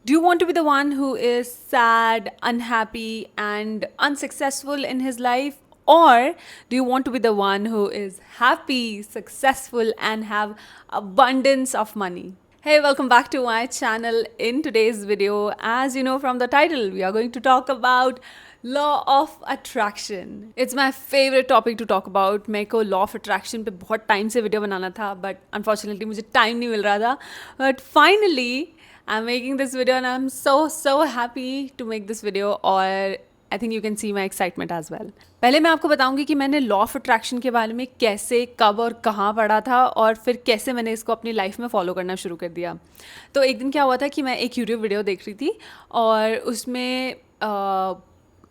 Do you want to be the one who is sad, unhappy, and unsuccessful in his life? Or do you want to be the one who is happy, successful, and have abundance of money? Hey, welcome back to my channel. In today's video, as you know from the title, we are going to talk about law of attraction. It's my favourite topic to talk about. मेरे को law of attraction पे बहुत time से video बनाना था, but unfortunately मुझे time नहीं मिल रहा था. But finally I am making this video and I am so happy to make this video. और I think you can see my excitement as well. पहले मैं आपको बताऊंगी कि मैंने लॉ ऑफ अट्रैक्शन के बारे में कैसे, कब और कहाँ पढ़ा था, और फिर कैसे मैंने इसको अपनी लाइफ में फॉलो करना शुरू कर दिया. तो एक दिन क्या हुआ था कि मैं एक यूट्यूब वीडियो देख रही थी और उसमें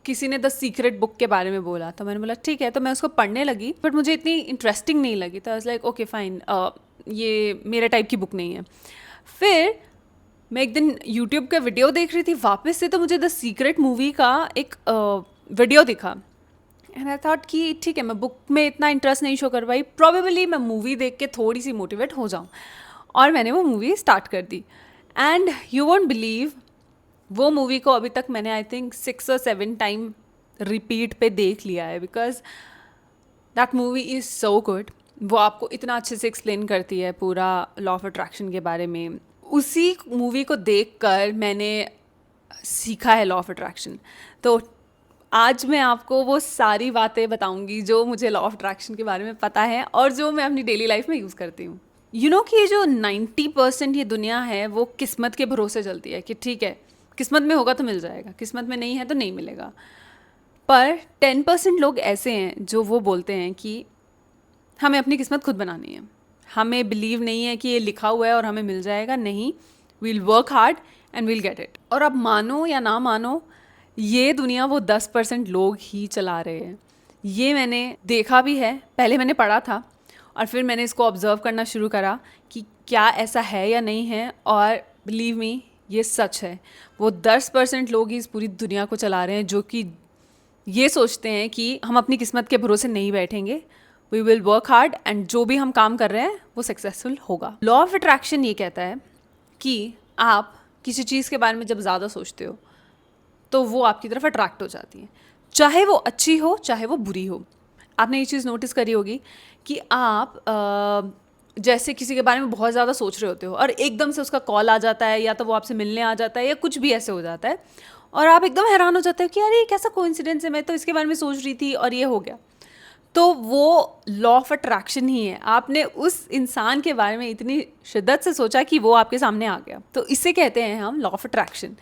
किसी ने द सीक्रेट बुक के बारे में बोला. तो मैंने बोला ठीक है, तो मैं उसको पढ़ने लगी, बट मुझे इतनी इंटरेस्टिंग नहीं लगी. तो I was like okay fine, ये मेरे टाइप की बुक नहीं है. फिर मैं एक दिन यूट्यूब का वीडियो देख रही थी वापस से, तो मुझे द सीक्रेट मूवी का एक वीडियो दिखा. एंड आई थॉट कि ठीक है, मैं बुक में इतना इंटरेस्ट नहीं शो कर पाई, प्रॉबेबली मैं मूवी देख के थोड़ी सी मोटिवेट हो जाऊँ. और मैंने वो मूवी स्टार्ट कर दी. एंड यू वोंट बिलीव, वो मूवी को अभी तक मैंने आई थिंक 6 और 7 टाइम रिपीट पे देख लिया है, because that movie is so good. वो आपको इतना अच्छे से एक्सप्लेन करती है पूरा लॉ ऑफ अट्रैक्शन के बारे में. उसी मूवी को देख कर मैंने सीखा है लॉ ऑफ अट्रैक्शन. तो आज मैं आपको वो सारी बातें बताऊंगी जो मुझे लॉ ऑफ अट्रैक्शन के बारे में पता है और जो मैं अपनी डेली लाइफ में यूज़ करती हूँ. यू नो कि ये जो 90% ये दुनिया है वो किस्मत के भरोसे चलती है कि ठीक है, किस्मत में होगा तो मिल जाएगा, किस्मत में नहीं है तो नहीं मिलेगा. पर 10% लोग ऐसे हैं जो वो बोलते हैं कि हमें अपनी किस्मत खुद बनानी है, हमें बिलीव नहीं है कि ये लिखा हुआ है और हमें मिल जाएगा. नहीं, we'll work hard and we'll get it. और अब मानो या ना मानो, ये दुनिया वो 10% लोग ही चला रहे हैं. ये मैंने देखा भी है, पहले मैंने पढ़ा था और फिर मैंने इसको ऑब्ज़र्व करना शुरू करा कि क्या ऐसा है या नहीं है. और बिलीव मी, ये सच है. वो 10% लोग ही इस पूरी दुनिया को चला रहे हैं जो कि ये सोचते हैं कि हम अपनी किस्मत के भरोसे नहीं बैठेंगे, we will work hard and जो भी हम काम कर रहे हैं वो सक्सेसफुल होगा. लॉ ऑफ अट्रैक्शन ये कहता है कि आप किसी चीज़ के बारे में जब ज़्यादा सोचते हो तो वो आपकी तरफ अट्रैक्ट हो जाती है, चाहे वो अच्छी हो चाहे वो बुरी हो. आपने ये चीज़ नोटिस करी होगी कि आप जैसे किसी के बारे में बहुत ज़्यादा सोच रहे होते हो और एकदम से उसका कॉल आ जाता है, या तो वो आपसे मिलने आ जाता है, या कुछ भी ऐसे हो जाता है, और आप एकदम हैरान हो जाते हो कि अरे ये कैसा कोइंसिडेंस है, मैं तो इसके बारे में सोच रही थी और ये हो गया. तो वो लॉ ऑफ अट्रैक्शन ही है. आपने उस इंसान के बारे में इतनी शिद्दत से सोचा कि वो आपके सामने आ गया. तो इसे कहते हैं हम लॉ ऑफ अट्रैक्शन.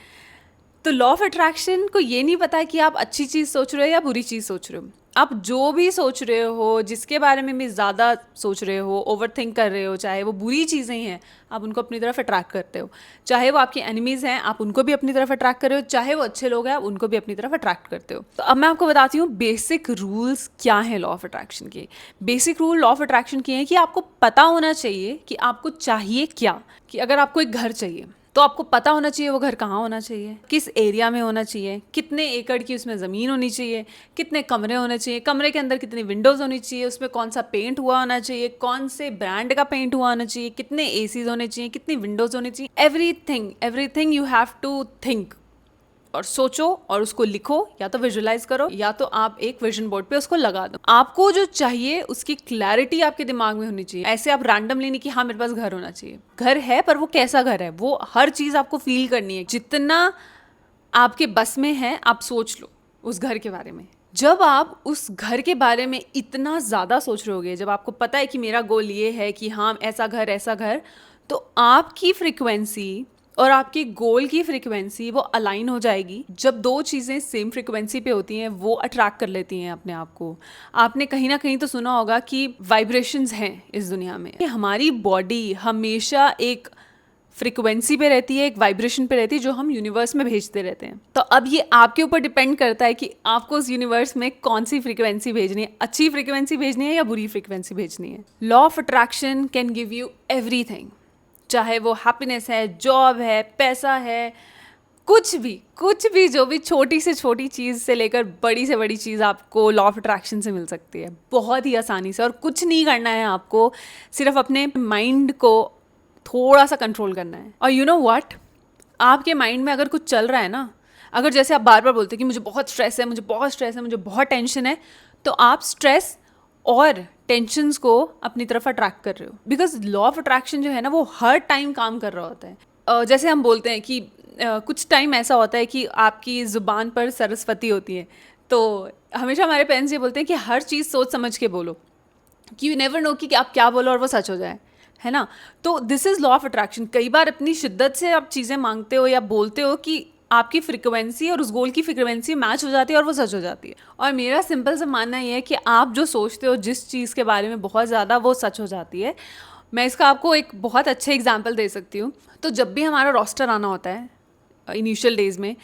तो लॉ ऑफ अट्रैक्शन को ये नहीं पता है कि आप अच्छी चीज़ सोच रहे हो या बुरी चीज़ सोच रहे हो. आप जो भी सोच रहे हो, जिसके बारे में भी ज़्यादा सोच रहे हो, ओवर थिंक कर रहे हो, चाहे वो बुरी चीज़ें हैं, आप उनको अपनी तरफ अट्रैक्ट करते हो. चाहे वो आपके एनिमीज़ हैं, आप उनको भी अपनी तरफ अट्रैक्ट कर रहे हो. चाहे वो अच्छे लोग हैं, आप उनको भी अपनी तरफ अट्रैक्ट करते हो. तो अब मैं आपको बताती हूँ बेसिक रूल्स क्या हैं लॉ ऑफ अट्रैक्शन के. Basic rule law of attraction के हैं कि आपको पता होना चाहिए कि आपको चाहिए क्या. कि अगर आपको एक घर चाहिए तो आपको पता होना चाहिए वो घर कहाँ होना चाहिए, किस एरिया में होना चाहिए, कितने एकड़ की उसमें ज़मीन होनी चाहिए, कितने कमरे होने चाहिए, कमरे के अंदर कितनी विंडोज़ होनी चाहिए, उसमें कौन सा पेंट हुआ होना चाहिए, कौन से ब्रांड का पेंट हुआ होना चाहिए, कितने एसीज होने चाहिए, कितनी विंडोज़ होनी चाहिए. Everything you have to think और सोचो और उसको लिखो, या तो विजुअलाइज करो या तो आप एक विजन बोर्ड पे उसको लगा दो. आपको जो चाहिए उसकी क्लैरिटी आपके दिमाग में होनी चाहिए. ऐसे आप रैंडमली नहीं कि हाँ मेरे पास घर होना चाहिए. घर है, पर वो कैसा घर है, वो हर चीज़ आपको फील करनी है. जितना आपके बस में है आप सोच लो उस घर के बारे में. जब आप उस घर के बारे में इतना ज़्यादा सोच रहे होगे, जब आपको पता है कि मेरा गोल ये है कि हाँ ऐसा घर, तो आपकी फ्रिक्वेंसी और आपके गोल की फ्रिक्वेंसी वो अलाइन हो जाएगी. जब दो चीज़ें सेम फ्रिक्वेंसी पे होती हैं वो अट्रैक्ट कर लेती हैं अपने आप को. आपने कहीं ना कहीं तो सुना होगा कि वाइब्रेशंस हैं इस दुनिया में. हमारी बॉडी हमेशा एक फ्रिक्वेंसी पे रहती है, एक वाइब्रेशन पे रहती है जो हम यूनिवर्स में भेजते रहते हैं. तो अब ये आपके ऊपर डिपेंड करता है कि आपको उस यूनिवर्स में कौन सी फ्रिक्वेंसी भेजनी है, अच्छी फ्रिक्वेंसी भेजनी है या बुरी फ्रिक्वेंसी भेजनी है. Law of attraction can give you everything, चाहे वो हैप्पीनेस है, जॉब है, पैसा है, कुछ भी जो भी छोटी से छोटी चीज़ से लेकर बड़ी से बड़ी चीज़ आपको लॉ ऑफ अट्रैक्शन से मिल सकती है बहुत ही आसानी से. और कुछ नहीं करना है आपको, सिर्फ अपने माइंड को थोड़ा सा कंट्रोल करना है. और यू नो व्हाट, आपके माइंड में अगर कुछ चल रहा है ना, अगर जैसे आप बार बार बोलते हैं कि मुझे बहुत स्ट्रेस है, मुझे बहुत स्ट्रेस है, मुझे बहुत टेंशन है, तो आप स्ट्रेस और टेंशन्स को अपनी तरफ अट्रैक्ट कर रहे हो। बिकॉज लॉ ऑफ अट्रैक्शन जो है ना, वो हर टाइम काम कर रहा होता है। जैसे हम बोलते हैं कि कुछ टाइम ऐसा होता है कि आपकी ज़ुबान पर सरस्वती होती है, तो हमेशा हमारे पेरेंट्स ये बोलते हैं कि हर चीज़ सोच समझ के बोलो, कि यू नेवर नो कि आप क्या बोलो और वो सच हो जाए, है ना। तो this is law of attraction. कई बार अपनी शिद्दत से आप चीज़ें मांगते हो या बोलते हो कि आपकी फ्रिक्वेंसी और उस गोल की फ्रिक्वेंसी मैच हो जाती है और वो सच हो जाती है। और मेरा सिंपल सा मानना ये है कि आप जो सोचते हो जिस चीज़ के बारे में बहुत ज़्यादा, वो सच हो जाती है। मैं इसका आपको एक बहुत अच्छे एग्जाम्पल दे सकती हूँ। तो जब भी हमारा रोस्टर आना होता है इनिशियल डेज़ में,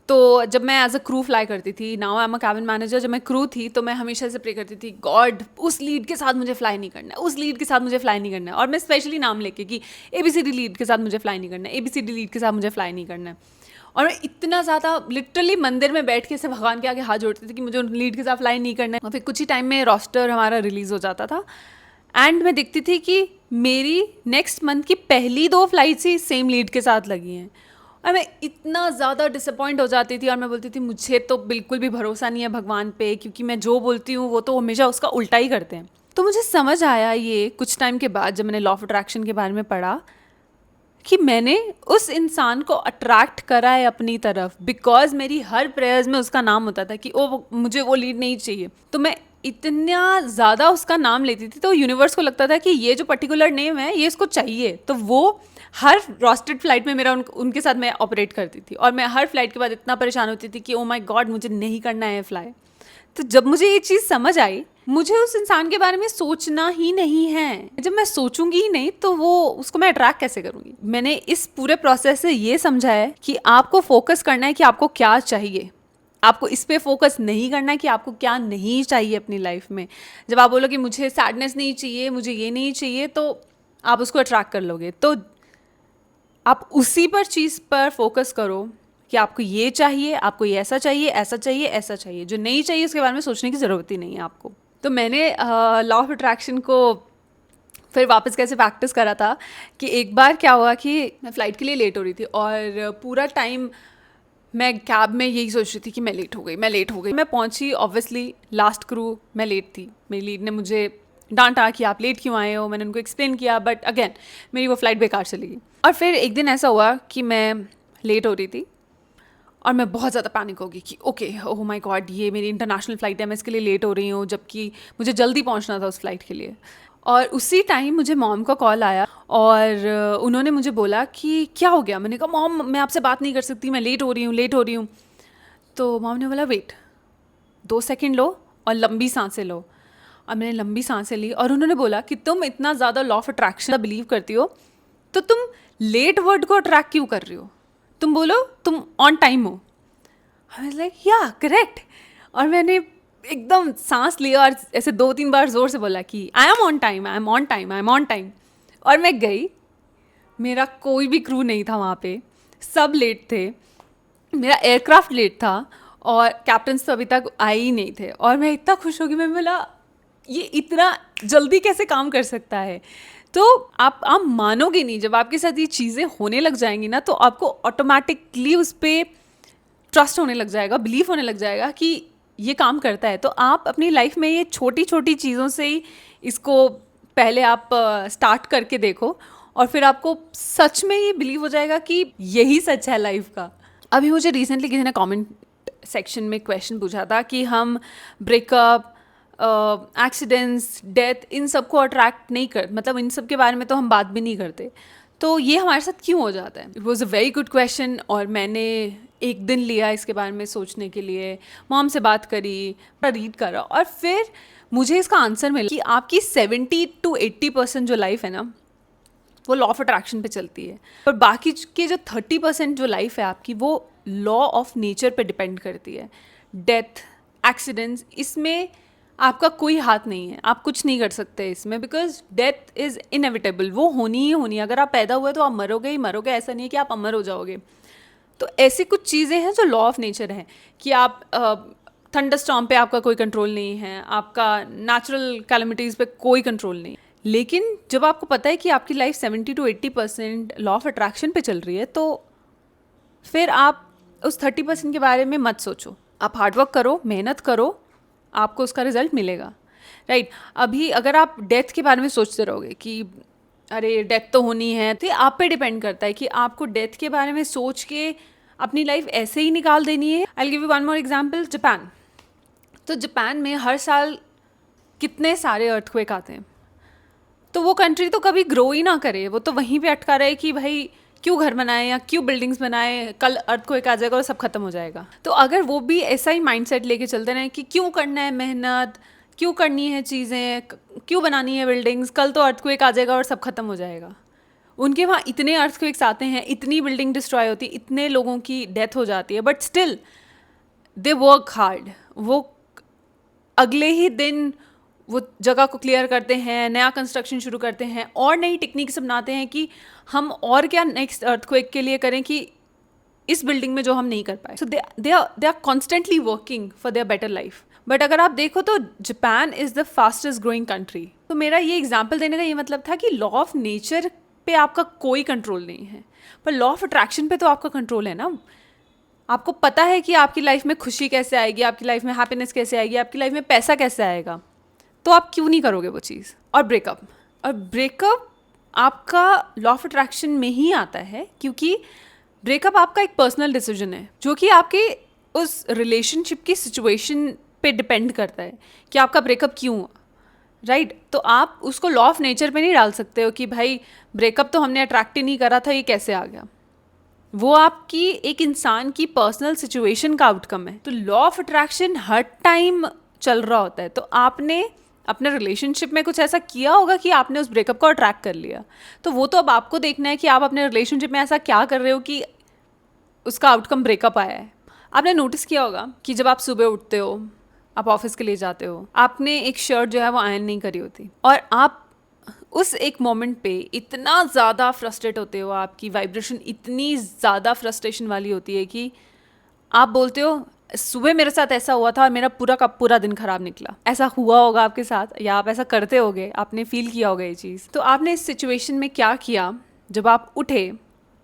तो जब मैं एज अ क्रू फ्लाई करती थी, now I am a cabin manager, जब मैं क्रू थी तो मैं हमेशा से प्रे करती थी, गॉड उस लीड के साथ मुझे फ्लाई नहीं करना है, उस लीड के साथ मुझे फ्लाई नहीं करना है। और मैं स्पेशली नाम लेके कि ABCD लीड के साथ मुझे फ्लाई नहीं करना है, ABCD लीड के साथ मुझे फ्लाई नहीं करना है। और मैं इतना ज़्यादा लिटरली मंदिर में बैठ के ऐसे भगवान के आगे हाथ जोड़ती थी कि मुझे उन लीड के साथ फ्लाई नहीं करना है। और फिर कुछ ही टाइम में रोस्टर हमारा रिलीज़ हो जाता था एंड मैं देखती थी कि मेरी नेक्स्ट मंथ की पहली 2 फ्लाइट्स ही सेम लीड के साथ लगी हैं। और मैं इतना ज़्यादा डिसअपॉइंट हो जाती थी और मैं बोलती थी मुझे तो बिल्कुल भी भरोसा नहीं है भगवान पे, क्योंकि मैं जो बोलती हूँ वो तो हमेशा उसका उल्टा ही करते हैं। तो मुझे समझ आया ये कुछ टाइम के बाद, जब मैंने लॉ ऑफ अट्रैक्शन के बारे में पढ़ा, कि मैंने उस इंसान को अट्रैक्ट करा है अपनी तरफ, बिकॉज मेरी हर प्रेयर्स में उसका नाम होता था कि ओ मुझे वो लीड नहीं चाहिए। तो मैं इतना ज़्यादा उसका नाम लेती थी तो यूनिवर्स को लगता था कि ये जो पर्टिकुलर नेम है ये इसको चाहिए। तो वो हर रोस्टेड फ्लाइट में मेरा उनके साथ मैं ऑपरेट करती थी। और मैं हर फ्लाइट के बाद इतना परेशान होती थी कि ओ माय गॉड मुझे नहीं करना है फ्लाई। तो जब मुझे ये चीज़ समझ आई, मुझे उस इंसान के बारे में सोचना ही नहीं है। जब मैं सोचूंगी ही नहीं तो वो उसको मैं अट्रैक्ट कैसे करूंगी। मैंने इस पूरे प्रोसेस से ये समझा है कि आपको फोकस करना है कि आपको क्या चाहिए। आपको इस पे फोकस नहीं करना है कि आपको क्या नहीं चाहिए अपनी लाइफ में। जब आप बोलो कि मुझे सैडनेस नहीं चाहिए, मुझे ये नहीं चाहिए, तो आप उसको अट्रैक्ट कर लोगे। तो आप उसी पर चीज़ पर फोकस करो कि आपको ये चाहिए, आपको ये ऐसा चाहिए, ऐसा चाहिए, ऐसा चाहिए। जो नहीं चाहिए उसके बारे में सोचने की ज़रूरत ही नहीं है आपको। तो मैंने लॉ ऑफ अट्रैक्शन को फिर वापस कैसे प्रैक्टिस करा था कि एक बार क्या हुआ कि मैं फ़्लाइट के लिए लेट हो रही थी और पूरा टाइम मैं कैब में यही सोच रही थी कि मैं लेट हो गई, मैं लेट हो गई। मैं पहुंची, ऑब्वियसली लास्ट क्रू मैं लेट थी। मेरी लीड ने मुझे डांटा कि आप लेट क्यों आए हो। मैंने उनको एक्सप्लेन किया, बट अगेन मेरी वो फ़्लाइट बेकार चली गई। और फिर एक दिन ऐसा हुआ कि मैं लेट हो रही थी और मैं बहुत ज़्यादा पैनिक हो गई कि ओके ओह माय गॉड ये मेरी इंटरनेशनल फ़्लाइट है, मैं इसके लिए लेट हो रही हूँ, जबकि मुझे जल्दी पहुँचना था उस फ्लाइट के लिए। और उसी टाइम मुझे मॉम का कॉल आया और उन्होंने मुझे बोला कि क्या हो गया। मैंने कहा मॉम मैं आपसे बात नहीं कर सकती, मैं लेट हो रही हूँ, लेट हो रही हूँ। तो मॉम ने बोला वेट 2 सेकेंड लो और लंबी सांसें लो। और मैंने लंबी सांसें ली और उन्होंने बोला कि तुम इतना ज़्यादा लॉ ऑफ अट्रैक्शन बिलीव करती हो तो तुम लेट वर्ड को अट्रैक्ट क्यों कर रही हो। तुम बोलो तुम ऑन टाइम हो। आई वाज लाइक या करेक्ट। और मैंने एकदम सांस लिया और ऐसे 2-3 बार ज़ोर से बोला कि I am on time, I am on time, I am on time. और मैं गई, मेरा कोई भी क्रू नहीं था वहाँ पे, सब लेट थे, मेरा एयरक्राफ्ट लेट था और कैप्टन्स तो अभी तक आए ही नहीं थे। और मैं इतना खुश हो गई, मैं बोला ये इतना जल्दी कैसे काम कर सकता है। तो आप मानोगे नहीं, जब आपके साथ ये चीज़ें होने लग जाएंगी ना तो आपको ऑटोमेटिकली उस पर ट्रस्ट होने लग जाएगा, बिलीव होने लग जाएगा कि ये काम करता है। तो आप अपनी लाइफ में ये छोटी छोटी चीज़ों से ही इसको पहले आप स्टार्ट करके देखो और फिर आपको सच में ये बिलीव हो जाएगा कि यही सच है लाइफ का। अभी मुझे रिसेंटली किसी ने कमेंट सेक्शन में क्वेश्चन पूछा था कि हम ब्रेकअप, एक्सीडेंट्स, डेथ, इन सब को अट्रैक्ट नहीं कर, मतलब इन सब के बारे में तो हम बात भी नहीं करते, तो ये हमारे साथ क्यों हो जाता है। It was a very good question और मैंने एक दिन लिया इसके बारे में सोचने के लिए, मॉम से बात करी, रीड करा और फिर मुझे इसका आंसर मिला कि आपकी 70-80% जो लाइफ है ना वो लॉ ऑफ अट्रैक्शन पे चलती है, और बाकी के जो 30% जो लाइफ है आपकी वो लॉ ऑफ नेचर पे डिपेंड करती है। डेथ, एक्सीडेंट्स, इसमें आपका कोई हाथ नहीं है, आप कुछ नहीं कर सकते इसमें, बिकॉज डेथ इज़ इनएविटेबल, वो होनी ही होनी है। अगर आप पैदा हुए तो आप मरोगे ही मरोगे, ऐसा नहीं है कि आप अमर हो जाओगे। तो ऐसी कुछ चीज़ें हैं जो लॉ ऑफ नेचर हैं कि आप थंडरस्टॉर्म पे आपका कोई कंट्रोल नहीं है, आपका नेचुरल कैलेमिटीज़ पे कोई कंट्रोल नहीं है। लेकिन जब आपको पता है कि आपकी लाइफ 70-80% लॉ ऑफ अट्रैक्शन पे चल रही है, तो फिर आप उस 30% के बारे में मत सोचो, आप हार्डवर्क करो, मेहनत करो, आपको उसका रिजल्ट मिलेगा, राइट। अभी अगर आप डेथ के बारे में सोचते रहोगे कि अरे डेथ तो होनी है, तो ये आप पे डिपेंड करता है कि आपको डेथ के बारे में सोच के अपनी लाइफ ऐसे ही निकाल देनी है। I will give you one more example, Japan. तो जापान में हर साल कितने सारे अर्थक्वेक आते हैं, तो वो कंट्री तो कभी ग्रो ही ना करे, वो तो वहीं पे अटका रहे कि भाई क्यों घर बनाए या क्यों बिल्डिंग्स बनाए, कल अर्थक्वेक आ जाएगा और सब खत्म हो जाएगा। तो अगर वो भी ऐसा ही माइंडसेट लेके चलते रहे कि क्यों करना है मेहनत, क्यों करनी है चीज़ें, क्यों बनानी है बिल्डिंग्स, कल तो अर्थक्वेक आ जाएगा और सब खत्म हो जाएगा। उनके वहाँ इतने अर्थक्वेक्स आते हैं, इतनी बिल्डिंग डिस्ट्रॉय होती है, इतने लोगों की डेथ हो जाती है, but still they work hard. वो अगले ही दिन वो जगह को क्लियर करते हैं, नया कंस्ट्रक्शन शुरू करते हैं और नई टेक्निक्स अपनाते हैं कि हम और क्या नेक्स्ट अर्थक्वेक के लिए करें कि इस बिल्डिंग में जो हम नहीं कर पाए। So they are constantly working for their better life. But अगर आप देखो तो Japan is the fastest growing country. तो मेरा ये एग्जाम्पल देने का ये मतलब था कि लॉ ऑफ नेचर पे आपका कोई कंट्रोल नहीं है, पर लॉ ऑफ अट्रैक्शन पे तो आपका कंट्रोल है ना। आपको पता है कि आपकी लाइफ में खुशी कैसे आएगी, आपकी लाइफ में हैप्पीनेस कैसे आएगी, आपकी लाइफ में पैसा कैसे आएगा, तो आप क्यों नहीं करोगे वो चीज़। और ब्रेकअप आपका लॉ ऑफ अट्रैक्शन में ही आता है, क्योंकि ब्रेकअप आपका एक पर्सनल डिसीजन है जो कि आपके उस रिलेशनशिप की सिचुएशन पे डिपेंड करता है कि आपका ब्रेकअप क्यों हुआ, राइट। तो आप उसको लॉ ऑफ नेचर पे नहीं डाल सकते हो कि भाई ब्रेकअप तो हमने अट्रैक्ट ही नहीं करा था, ये कैसे आ गया। वो आपकी एक इंसान की पर्सनल सिचुएशन का आउटकम है। तो law of attraction her time चल रहा होता है। तो आपने अपने रिलेशनशिप में कुछ ऐसा किया होगा कि आपने उस ब्रेकअप को अट्रैक्ट कर लिया, तो वो तो अब आपको देखना है कि आप अपने रिलेशनशिप में ऐसा क्या कर रहे हो कि उसका आउटकम ब्रेकअप आया है। आपने नोटिस किया होगा कि जब आप सुबह उठते हो, आप ऑफिस के लिए जाते हो, आपने एक शर्ट जो है वो आयरन नहीं करी होती और आप उस एक मोमेंट पे इतना ज़्यादा फ्रस्ट्रेट होते हो, आपकी वाइब्रेशन इतनी ज़्यादा फ्रस्ट्रेशन वाली होती है कि आप बोलते हो सुबह मेरे साथ ऐसा हुआ था और मेरा पूरा का पूरा दिन खराब निकला। ऐसा हुआ होगा आपके साथ या आप ऐसा करते होगे, आपने फील किया होगा ये चीज़। तो आपने इस सिचुएशन में क्या किया, जब आप उठे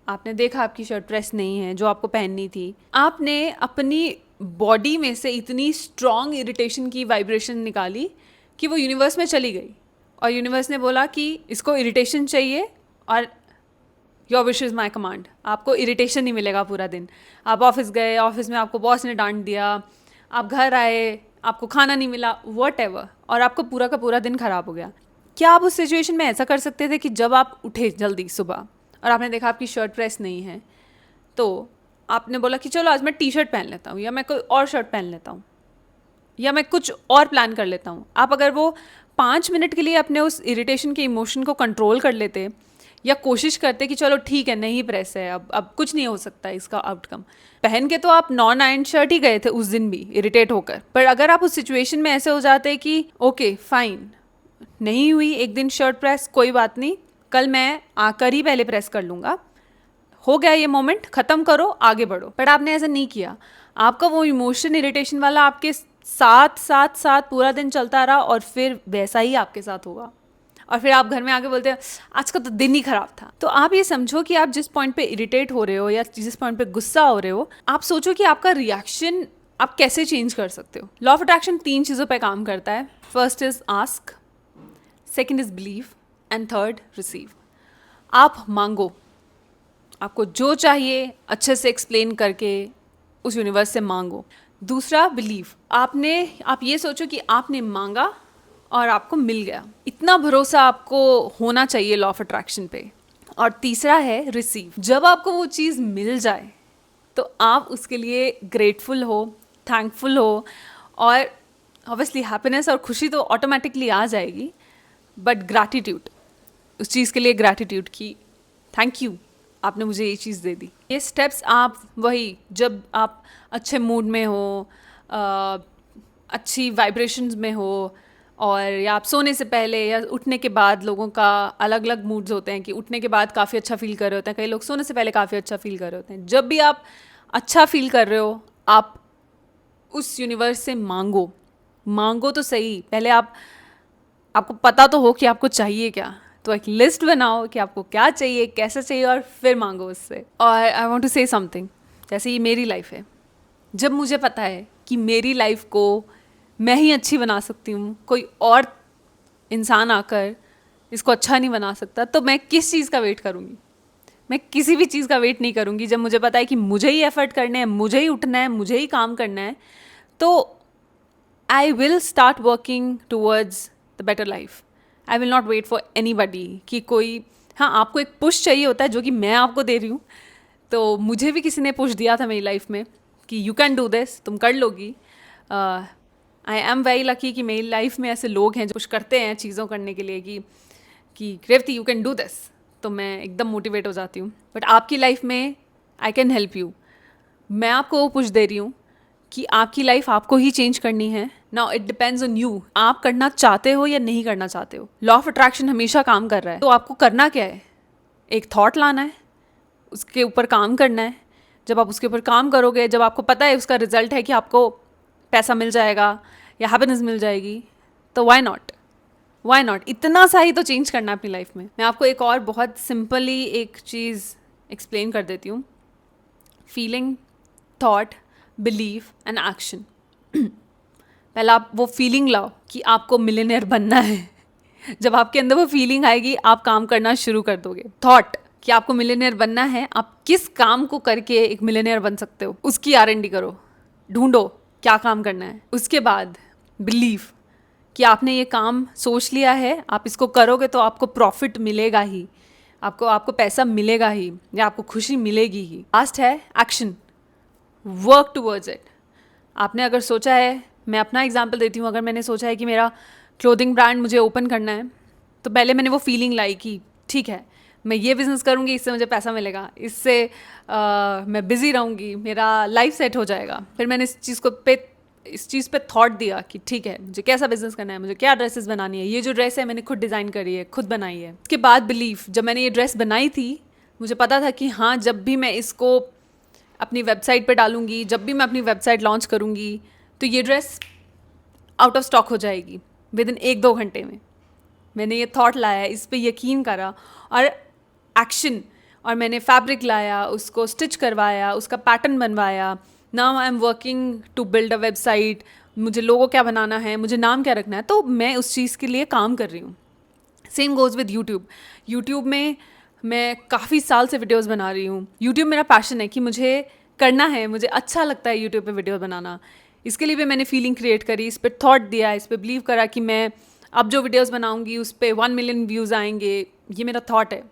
आपने देखा आपकी शर्ट प्रेस नहीं है जो आपको पहननी थी, आपने अपनी बॉडी में से इतनी स्ट्रॉन्ग इरिटेशन की वाइब्रेशन निकाली कि वो यूनिवर्स में चली गई और यूनिवर्स ने बोला कि इसको इरिटेशन चाहिए और your wish is my command. आपको इरिटेशन नहीं मिलेगा पूरा दिन। आप ऑफिस गए, ऑफिस में आपको बॉस ने डांट दिया, आप घर आए, आपको खाना नहीं मिला, वट एवर, और आपको पूरा का पूरा दिन खराब हो गया। क्या आप उस सिचुएशन में ऐसा कर सकते थे कि जब आप उठे जल्दी सुबह और आपने देखा आपकी शर्ट प्रेस नहीं है, तो आपने बोला कि चलो आज मैं टी शर्ट पहन लेता हूँ या मैं कोई और शर्ट पहन लेता हूँ या मैं कुछ और प्लान कर लेता हूँ। आप अगर वो 5 मिनट के लिए अपने उस इरिटेशन के इमोशन को कंट्रोल कर लेते या कोशिश करते कि चलो ठीक है नहीं प्रेस है, अब कुछ नहीं हो सकता इसका आउटकम, पहन के तो आप नॉन आयरन शर्ट ही गए थे उस दिन भी इरिटेट होकर। पर अगर आप उस सिचुएशन में ऐसे हो जाते कि ओके फाइन, नहीं हुई एक दिन शर्ट प्रेस, कोई बात नहीं, कल मैं आकर ही पहले प्रेस कर लूँगा, हो गया ये मोमेंट, ख़त्म करो आगे बढ़ो। बट आपने ऐसा नहीं किया। आपका वो इमोशन इरिटेशन वाला आपके साथ साथ साथ पूरा दिन चलता रहा और फिर वैसा ही आपके साथ होगा और फिर आप घर में आके बोलते हैं आज का तो दिन ही खराब था। तो आप ये समझो कि आप जिस पॉइंट पे इरिटेट हो रहे हो या जिस पॉइंट पे गुस्सा हो रहे हो, आप सोचो कि आपका रिएक्शन आप कैसे चेंज कर सकते हो। लॉ ऑफ अट्रैक्शन 3 चीज़ों पे काम करता है। First is ask, second is believe and third receive. आप मांगो, आपको जो चाहिए अच्छे से एक्सप्लेन करके उस यूनिवर्स से मांगो। दूसरा बिलीव, आप ये सोचो कि आपने मांगा और आपको मिल गया, इतना भरोसा आपको होना चाहिए लॉ ऑफ अट्रैक्शन पे। और तीसरा है रिसीव, जब आपको वो चीज़ मिल जाए तो आप उसके लिए ग्रेटफुल हो, थैंकफुल हो, और ऑब्वियसली हैप्पीनेस और खुशी तो ऑटोमेटिकली आ जाएगी, बट ग्रैटिट्यूड, उस चीज़ के लिए ग्रैटिट्यूड की थैंक यू आपने मुझे ये चीज़ दे दी। ये स्टेप्स आप वही जब आप अच्छे मूड में हो, अच्छी वाइब्रेशंस में हो, और या आप सोने से पहले या उठने के बाद, लोगों का अलग अलग मूड्स होते हैं कि उठने के बाद काफ़ी अच्छा फील कर रहे होते हैं, कई लोग सोने से पहले काफ़ी अच्छा फील कर रहे होते हैं। जब भी आप अच्छा फील कर रहे हो आप उस यूनिवर्स से मांगो तो सही, पहले आपको पता तो हो कि आपको चाहिए क्या, तो एक लिस्ट बनाओ कि आपको क्या चाहिए, कैसे चाहिए, और फिर मांगो उससे। और I want to say something, वैसे ये मेरी लाइफ है। जब मुझे पता है कि मेरी लाइफ को मैं ही अच्छी बना सकती हूँ, कोई और इंसान आकर इसको अच्छा नहीं बना सकता, तो मैं किस चीज़ का वेट करूँगी? मैं किसी भी चीज़ का वेट नहीं करूँगी। जब मुझे पता है कि मुझे ही एफर्ट करने हैं, मुझे ही उठना है, मुझे ही काम करना है, तो I will start working towards the better life. I will not wait for anybody कि कोई, हाँ आपको एक पुश चाहिए होता है जो कि मैं आपको दे रही हूँ। तो मुझे भी किसी ने पुश दिया था मेरी लाइफ में कि यू कैन डू दिस, तुम कर लोगी। आई एम वेरी लकी कि मेरी लाइफ में ऐसे लोग हैं जो पुश करते हैं चीज़ों करने के लिए कि Revathi you can do this, तो मैं एकदम मोटिवेट हो जाती हूँ। बट आपकी लाइफ में आई कैन हेल्प यू। मैं आपको वो पुश दे रही हूँ कि आपकी लाइफ आपको ही चेंज करनी है। Now it depends on you, आप करना चाहते हो या नहीं करना चाहते हो। लॉ ऑफ अट्रैक्शन हमेशा काम कर रहा है, तो आपको करना क्या है? एक थॉट लाना है, उसके ऊपर काम करना है। जब आप उसके ऊपर काम करोगे, जब आपको पता है उसका रिजल्ट है कि आपको पैसा मिल जाएगा या हैप्पीनेस मिल जाएगी, तो वाई नॉट इतना सा ही तो चेंज करना है अपनी लाइफ में। मैं आपको एक और बहुत सिंपली एक चीज़ एक्सप्लेन कर देती हूँ। Feeling, thought, belief and action. पहला आप वो फीलिंग लाओ कि आपको मिलियनेयर बनना है। जब आपके अंदर वो फीलिंग आएगी, आप काम करना शुरू कर दोगे। थॉट कि आपको मिलियनेयर बनना है, आप किस काम को करके एक मिलियनेयर बन सकते हो, उसकी R&D करो, ढूंढो क्या काम करना है। उसके बाद बिलीफ कि आपने ये काम सोच लिया है, आप इसको करोगे तो आपको प्रॉफिट मिलेगा ही, आपको पैसा मिलेगा ही, या आपको खुशी मिलेगी ही। लास्ट है एक्शन, वर्क टूवर्ड्स इट। आपने अगर सोचा है, मैं अपना एग्जांपल देती हूँ, अगर मैंने सोचा है कि मेरा क्लोथिंग ब्रांड मुझे ओपन करना है, तो पहले मैंने वो फीलिंग लाई कि ठीक है मैं ये बिज़नेस करूँगी, इससे मुझे पैसा मिलेगा, इससे मैं बिज़ी रहूँगी, मेरा लाइफ सेट हो जाएगा। फिर मैंने इस चीज़ पे थॉट दिया कि ठीक है मुझे कैसा बिजनेस करना है, मुझे क्या ड्रेसेस बनानी है। ये जो ड्रेस है मैंने खुद डिज़ाइन करी है, खुद बनाई है। उसके बाद बिलीफ, जब मैंने ये ड्रेस बनाई थी मुझे पता था कि हाँ जब भी मैं इसको अपनी वेबसाइट पे डालूंगी, जब भी मैं अपनी वेबसाइट लॉन्च करूँगी, तो ये ड्रेस आउट ऑफ स्टॉक हो जाएगी विद इन 1-2 घंटे में। मैंने ये थॉट लाया, इस पे यकीन करा और एक्शन, और मैंने फैब्रिक लाया, उसको स्टिच करवाया, उसका पैटर्न बनवाया। Now I am working to build a website. मुझे लोगो क्या बनाना है, मुझे नाम क्या रखना है, तो मैं उस चीज़ के लिए काम कर रही हूँ। सेम गोज़ विद यूट्यूब में मैं काफ़ी साल से वीडियोस बना रही हूँ। यूट्यूब मेरा पैशन है कि मुझे करना है, मुझे अच्छा लगता है यूट्यूब पे वीडियो बनाना। इसके लिए भी मैंने फीलिंग क्रिएट करी, इस पर थॉट दिया, इस पर बिलीव करा कि मैं अब जो वीडियोस बनाऊंगी उस पर 1 मिलियन व्यूज़ आएंगे, ये मेरा थॉट है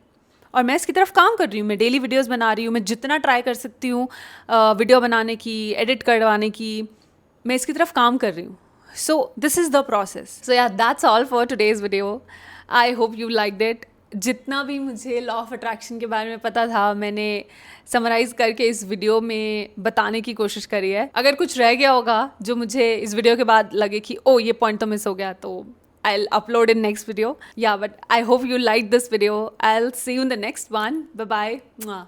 और मैं इसकी तरफ काम कर रही हूँ। मैं डेली वीडियोस बना रही हूँ, मैं जितना ट्राई कर सकती हूँ वीडियो बनाने की, एडिट करवाने की, मैं इसकी तरफ काम कर रही हूँ। So this is the process. So yeah that's all for today's video. I hope you liked it. जितना भी मुझे लॉ ऑफ अट्रैक्शन के बारे में पता था मैंने समराइज़ करके इस वीडियो में बताने की कोशिश करी है। अगर कुछ रह गया होगा जो मुझे इस वीडियो के बाद लगे कि ओ ये पॉइंट तो मिस हो गया, तो I'll upload in next video. Yeah, but I hope you liked this video. I'll see you in the next one. Bye bye. Mwah.